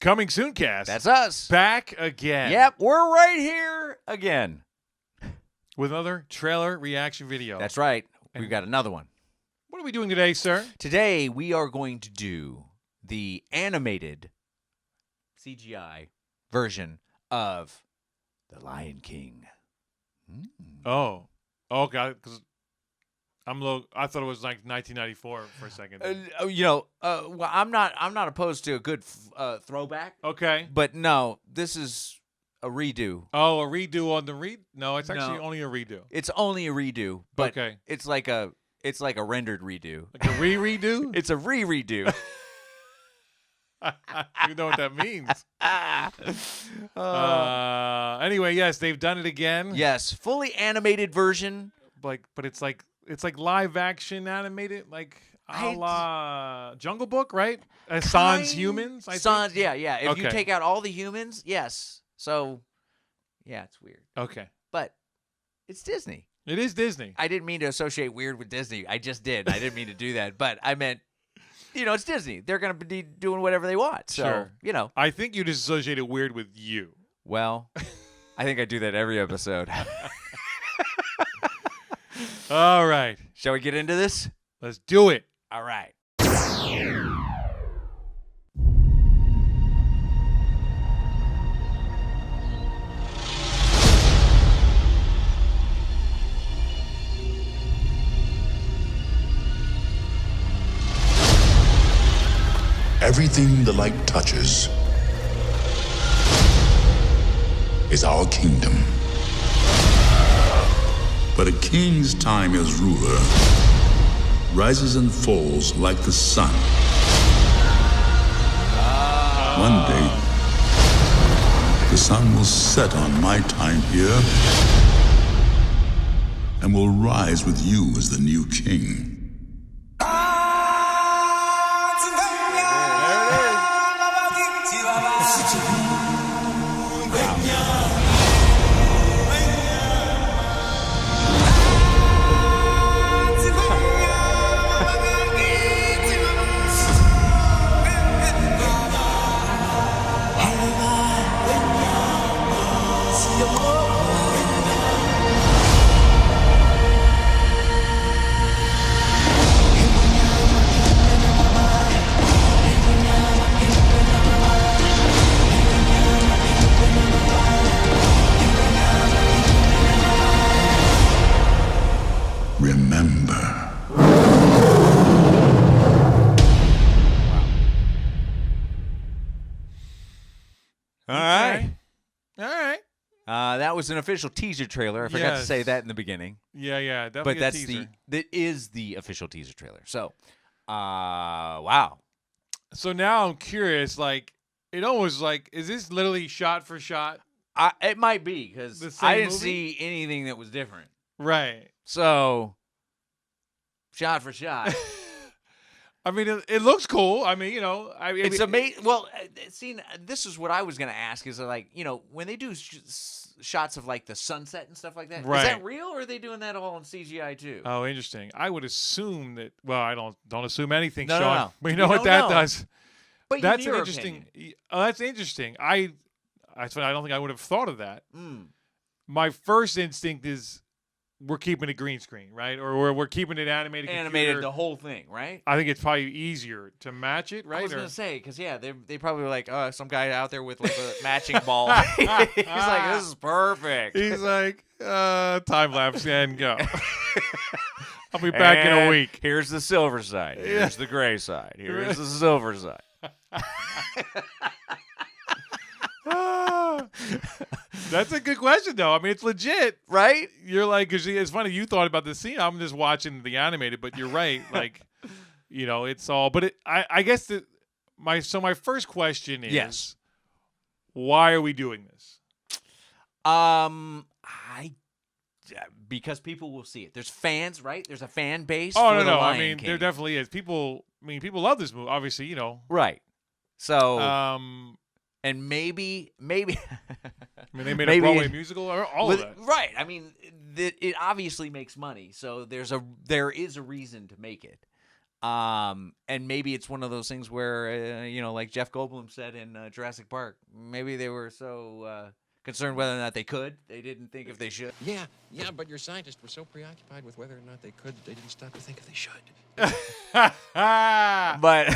Coming soon, cast. That's us. Back again. Yep, we're right here again. With another trailer reaction video. That's right. We've got another one. What are we doing today, sir? Today, we are going to do the animated CGI version of The Lion King. Oh, God, because I thought it was like 1994 for a second. Well, I'm not opposed to a good throwback. Okay. But no, this is a redo. Oh, a redo on the No, it's actually only a redo. It's only a redo, but okay. It's like a rendered redo. Like a redo? It's a redo. You know what that means. Anyway, yes, they've done it again. Yes, fully animated version. But it's like live action animated, like a la Jungle Book, right? Sans humans. Sans, yeah. If you Okay. take out all the humans, yes. So, yeah, it's weird. Okay. But it's Disney. It is Disney. I didn't mean to associate weird with Disney. I just did. I didn't mean to do that. But I meant, it's Disney. They're going to be doing whatever they want. So, sure. I think you just associated weird with you. Well, I think I do that every episode. All right. Shall we get into this? Let's do it. All right. Everything the light touches is our kingdom. But a king's time as ruler rises and falls like the sun. One day, the sun will set on my time here and will rise with you as the new king. Remember. All right. That was an official teaser trailer. I forgot to say that in the beginning. Yeah, definitely. But that is the official teaser trailer. So, wow. So now I'm curious. Like, it almost is this literally shot for shot? It might be because I didn't see anything that was different. Right. So, shot for shot. I mean, it looks cool. I mean, it's amazing. Well, see, this is what I was going to ask is like, when they do shots of like the sunset and stuff like that, right. Is that real or are they doing that all in CGI too? Oh, interesting. I would assume that. Well, I don't assume anything, no, Sean. No. But you know what that does. But that's an interesting. Oh, that's interesting. I don't think I would have thought of that. My first instinct is we're keeping it green screen, right? Or we're keeping it animated. Animated the whole thing, right? I think it's probably easier to match it, right? I was going to say, because, they probably were like, some guy out there with like a matching ball. He's like, this is perfect. He's like, time lapse and go. I'll be back in a week. Here's the silver side. Here's the gray side. Here's the silver side. That's a good question, though. I mean, it's legit, right? You're like, because it's funny you thought about this scene. I'm just watching the animated, but you're right. Like, it's all. But I guess my first question is, why are we doing this? Because people will see it. There's fans, right? There's a fan base. Oh for no, the Lion I mean, King. there definitely is. People love this movie. Obviously, Right. So. And maybe. I mean, they made a Broadway musical or all of that. Right. I mean, it obviously makes money, so there is a reason to make it. And maybe it's one of those things where, like Jeff Goldblum said in Jurassic Park, maybe they were so concerned whether or not they could. They didn't think if they should. Yeah, but your scientists were so preoccupied with whether or not they could that they didn't stop to think if they should. But,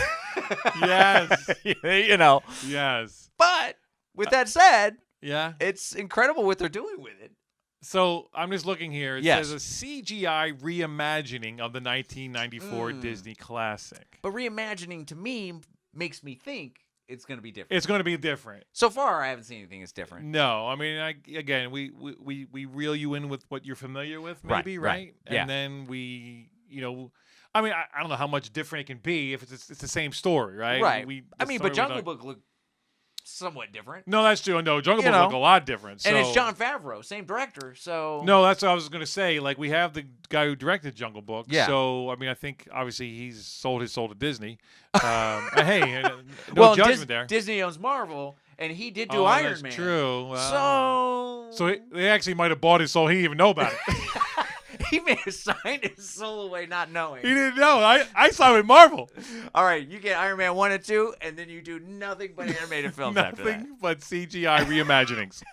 yes. Yes. But with that said, Yeah. it's incredible what they're doing with it. So I'm just looking here. It Yes. says a CGI reimagining of the 1994 Disney classic. But reimagining to me makes me think it's going to be different. It's going to be different. So far, I haven't seen anything that's different. No, I mean, again, we reel you in with what you're familiar with, maybe, right? Yeah. And then we, I mean, I don't know how much different it can be if it's the same story, right? Right. But Jungle Book looked somewhat different. No, that's true. No, Jungle Book look a lot different. And it's so- Jon Favreau, same director. So No, that's what I was going to say. Like, we have the guy who directed Jungle Book. Yeah. So, I mean, I think, obviously, he's sold his soul to Disney. Hey, no judgment there. Disney owns Marvel, and he did do Oh, Iron that's Man. true. So They actually might have bought his soul. He didn't even know about it. he may have signed his soul away not knowing. He didn't know. I saw it with Marvel. All right, you get Iron Man 1 and 2, and then you do nothing but animated films after that. Nothing but CGI reimaginings.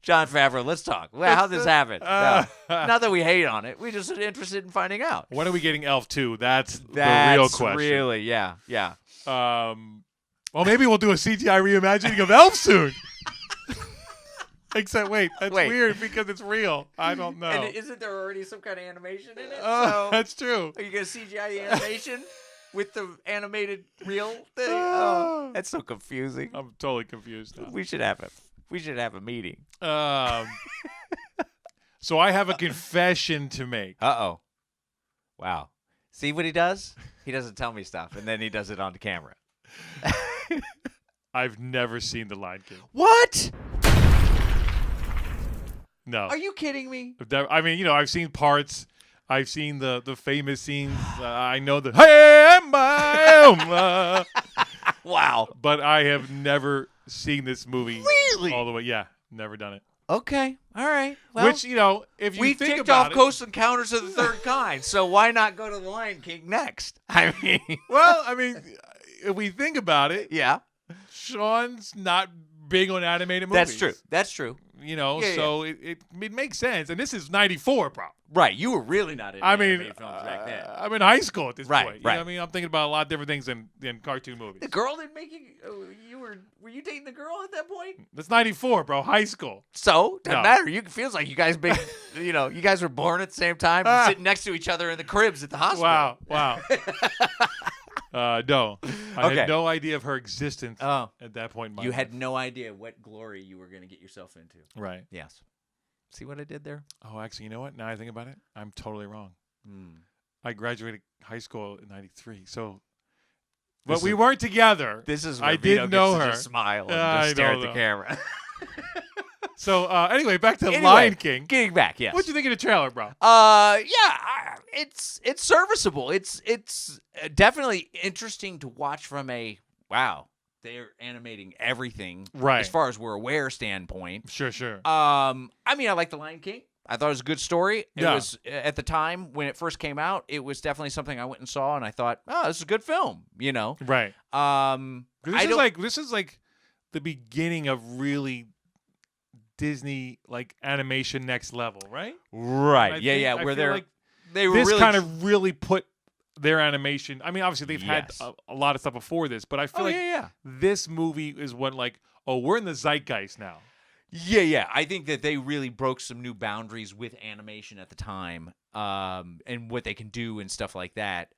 Jon Favreau, let's talk. Well, how'd this happen? No. Not that we hate on it. We just are interested in finding out. When are we getting Elf 2? That's the real question. Really, yeah. Well, maybe we'll do a CGI reimagining of Elf soon. Except, wait, that's weird because it's real. I don't know. And isn't there already some kind of animation in it? Oh, that's true. Are you going to CGI the animation with the animated real thing? Oh, that's so confusing. I'm totally confused now. We should have a meeting. So I have a confession to make. Uh-oh. Wow. See what he does? He doesn't tell me stuff, and then he does it on the camera. I've never seen The Lion King. What? No. Are you kidding me? I mean, I've seen parts. I've seen the famous scenes. I know the hey, my, wow. But I have never seen this movie Really? all the way. Yeah, never done it. Okay. All right. Well, Which, if you we think ticked about off it, Ghost Encounters of the Third Kind, so why not go to The Lion King next? I mean, well, if we think about it, yeah. Sean's not big on animated movies. That's true. So it makes sense. And this is 94, bro. Right. You were really not into animated films back then. I'm in high school at this point. You know Right. what I mean? I'm thinking about a lot of different things than cartoon movies. The girl didn't make you. Were you dating the girl at that point? That's 94, bro. High school. So doesn't matter. It feels like you guys you guys were born at the same time, and sitting next to each other in the cribs at the hospital. Wow. No. I Okay. had no idea of her existence Oh. at that point in my You life. had no idea what glory you were going to get yourself into. Right. Yes. See what I did there? Oh, actually, you know what? Now I think about it, I'm totally wrong. Hmm. I graduated high school in 93. So, This but we is- weren't together. This is where I Vito didn't know gets to her. just smile and I just stare know, at the though. camera. So, anyway, back to Anyway, Lion King. Getting back, yes. What'd you think of the trailer, bro? It's serviceable. It's definitely interesting to watch from a they're animating everything Right. as far as we're aware standpoint. Sure. I like The Lion King. I thought it was a good story. It Yeah. was at the time when it first came out. It was definitely something I went and saw, and I thought, this is a good film. Right. 'Cause This is like the beginning of really Disney animation next level, right? right? I Yeah. feel Where they're like they were this really kind of really put their animation. I mean, obviously they've Yes. had a lot of stuff before this, but I feel yeah. this movie is when we're in the zeitgeist now. Yeah. I think that they really broke some new boundaries with animation at the time, and what they can do and stuff like that.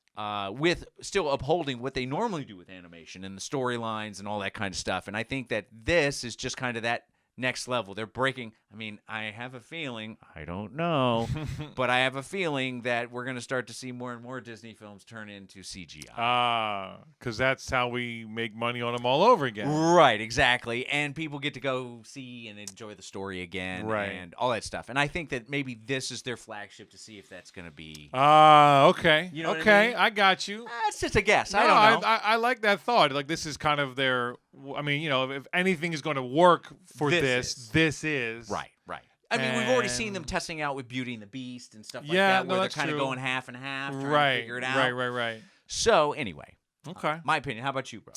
With still upholding what they normally do with animation and the storylines and all that kind of stuff. And I think that this is just kind of that next level. They're breaking. I mean, I have a feeling, I don't know, but I have a feeling that we're going to start to see more and more Disney films turn into CGI. Because that's how we make money on them all over again. Right, exactly. And people get to go see and enjoy the story again, Right. and all that stuff. And I think that maybe this is their flagship to see if that's going to be. Okay. You know what I okay, mean? I got you. That's just a guess. No, I don't know. I like that thought. This is kind of their. I mean, if anything is going to work for this is Right. I mean, we've already seen them And- testing out with Beauty and the Beast and stuff like Yeah, that, no, where they're that's kind of true. going half and half, trying to right, figure it out. right. So anyway, Okay. my opinion. How about you, bro?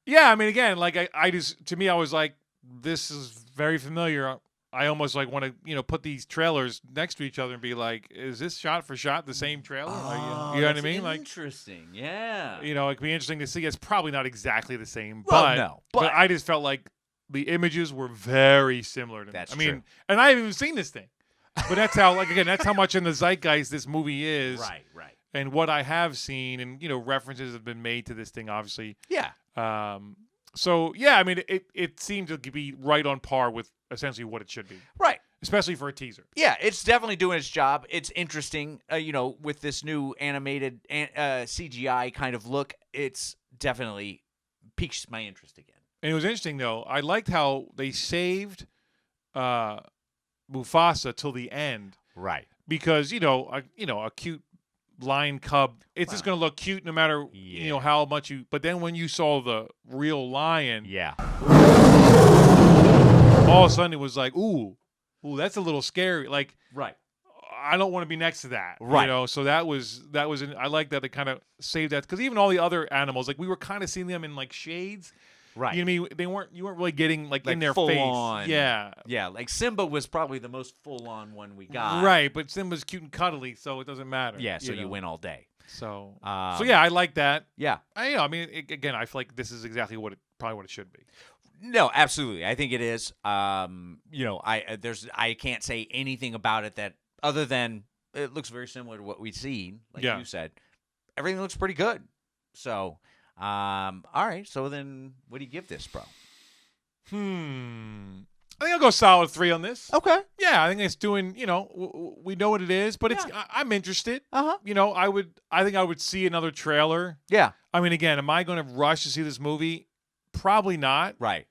Yeah, I mean, again, like I just to me, I was like, this is very familiar. I almost like want to put these trailers next to each other and be like, is this shot for shot the same trailer? Like, you know what I mean? Like, Interesting. Yeah. it could be interesting to see. It's probably not exactly the same, Well, but no, but but- I just felt like the images were very similar to me. That's I mean, true. and I haven't even seen this thing, but that's how that's how much in the zeitgeist this movie is, Right. and what I have seen, and references have been made to this thing, obviously. Yeah. So yeah, I mean, it seemed to be right on par with essentially what it should be, Right. especially for a teaser. Yeah, it's definitely doing its job. It's interesting, with this new animated CGI kind of look. It's definitely piques my interest again. And it was interesting though. I liked how they saved Mufasa till the end Right. because a cute lion cub, it's just going to look cute no matter how much you. But then when you saw the real lion, Yeah. all of a sudden it was like, ooh, that's a little scary. Like, Right. I don't want to be next to that. Right. So that was I like that they kind of saved that because even all the other animals, like we were kind of seeing them in like shades. Right. You know what I mean? You weren't really getting like in their full face. on. Yeah. Yeah, like Simba was probably the most full-on one we got. Right, but Simba's cute and cuddly, so it doesn't matter. Yeah, so you know? win all day. So Um, yeah, I like that. Yeah. I mean, again, I feel like this is exactly what it should be. No, absolutely. I think it is. I can't say anything about it that other than it looks very similar to what we've seen, like you said. Everything looks pretty good. So, all right. So then, what do you give this, bro? I think I'll go solid 3 on this. Okay. Yeah, I think it's doing. We know what it is, but it's. I'm interested. Uh-huh. I think I would see another trailer. Yeah. I mean, again, am I going to rush to see this movie? Probably not. Right.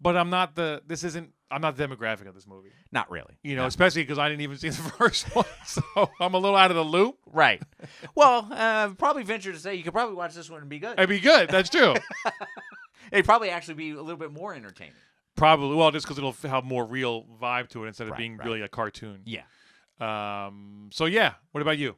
But I'm not the demographic of this movie. Not really. No. Especially because I didn't even see the first one, so I'm a little out of the loop. Right. Well, probably venture to say you could probably watch this one and be good. It'd be good. That's true. It'd probably actually be a little bit more entertaining. Probably. Well, just because it'll have more real vibe to it instead of Right, being right. really a cartoon. Yeah. So yeah. What about you?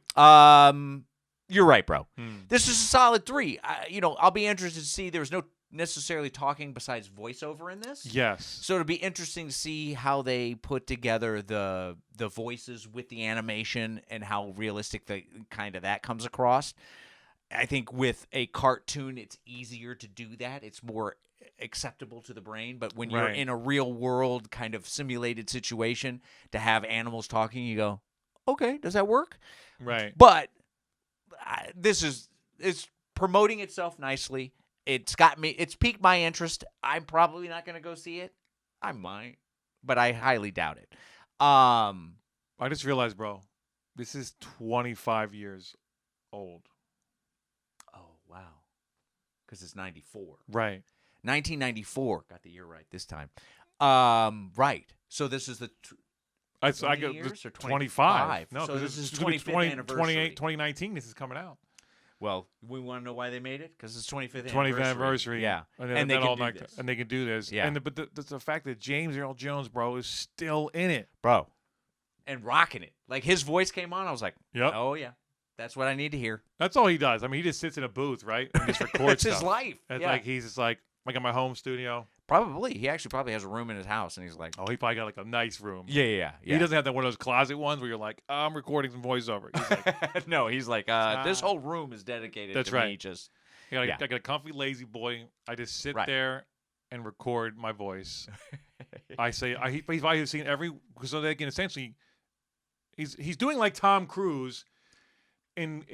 You're right, bro. This is a solid 3. I'll be interested to see. There's no necessarily talking besides voiceover in this. Yes. So it'll be interesting to see how they put together the voices with the animation and how realistic that comes across. I think with a cartoon, it's easier to do that. It's more acceptable to the brain. But when you're in a real world kind of simulated situation, to have animals talking, you go, okay, does that work? Right. But it's promoting itself nicely. It's piqued my interest. I'm probably not going to go see it. I might, but I highly doubt it. I just realized, bro, this is 25 years old. Oh, wow. Because it's 94. Right. 1994. Got the year right this time. Right. So this is the 20 years or 25. No, so because this is it's 25th anniversary. 2019, this is coming out. Well, we want to know why they made it? Because it's 25th 20th anniversary. Yeah. And they then can all do night, this. and they can do this. Yeah. But the fact that James Earl Jones, bro, is still in it. Bro. And rocking it. Like his voice came on, I was like, Yep. oh, yeah. That's what I need to hear. That's all he does. I mean, he just sits in a booth, right? And just records It's his stuff. life. It's Yeah. like he's just like in my home studio. Probably. He actually probably has a room in his house, and he's like, Oh, he probably got like a nice room. yeah. He doesn't have that one of those closet ones where you're like, I'm recording some voiceover. He's like, no, he's like, this whole room is dedicated That's to right. me. Just I got a comfy lazy boy. I just sit Right. there and record my voice. I say he's probably seen every, so they can essentially he's doing like Tom Cruise in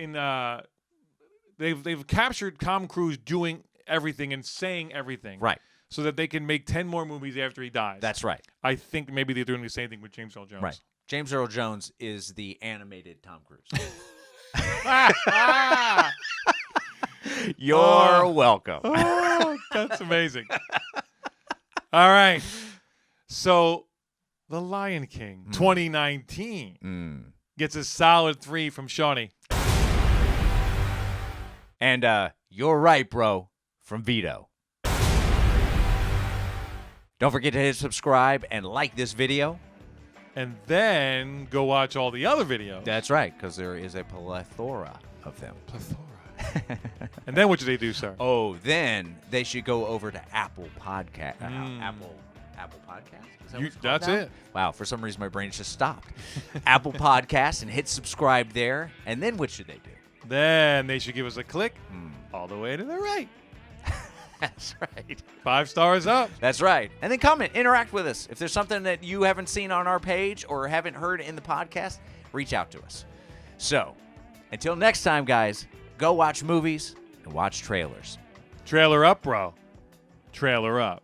they've captured Tom Cruise doing everything and saying everything. right. So that they can make 10 more movies after he dies. That's right. I think maybe they're doing the same thing with James Earl Jones. Right. James Earl Jones is the animated Tom Cruise. You're welcome. Oh, that's amazing. All right. So, The Lion King 2019 gets a solid 3 from Shawnee. And you're right, bro, from Vito. Don't forget to hit subscribe and like this video. And then go watch all the other videos. That's right, because there is a plethora of them. Plethora. And then what should they do, sir? Oh, then they should go over to Apple Podcast. Apple Podcast? Is that what it's called That's now? it. Wow, for some reason my brain just stopped. Apple Podcast and hit subscribe there. And then what should they do? Then they should give us a click all the way to the right. That's right. 5 stars up. That's right. And then comment, interact with us. If there's something that you haven't seen on our page or haven't heard in the podcast, reach out to us. So, until next time, guys, go watch movies and watch trailers. Trailer up, bro. Trailer up.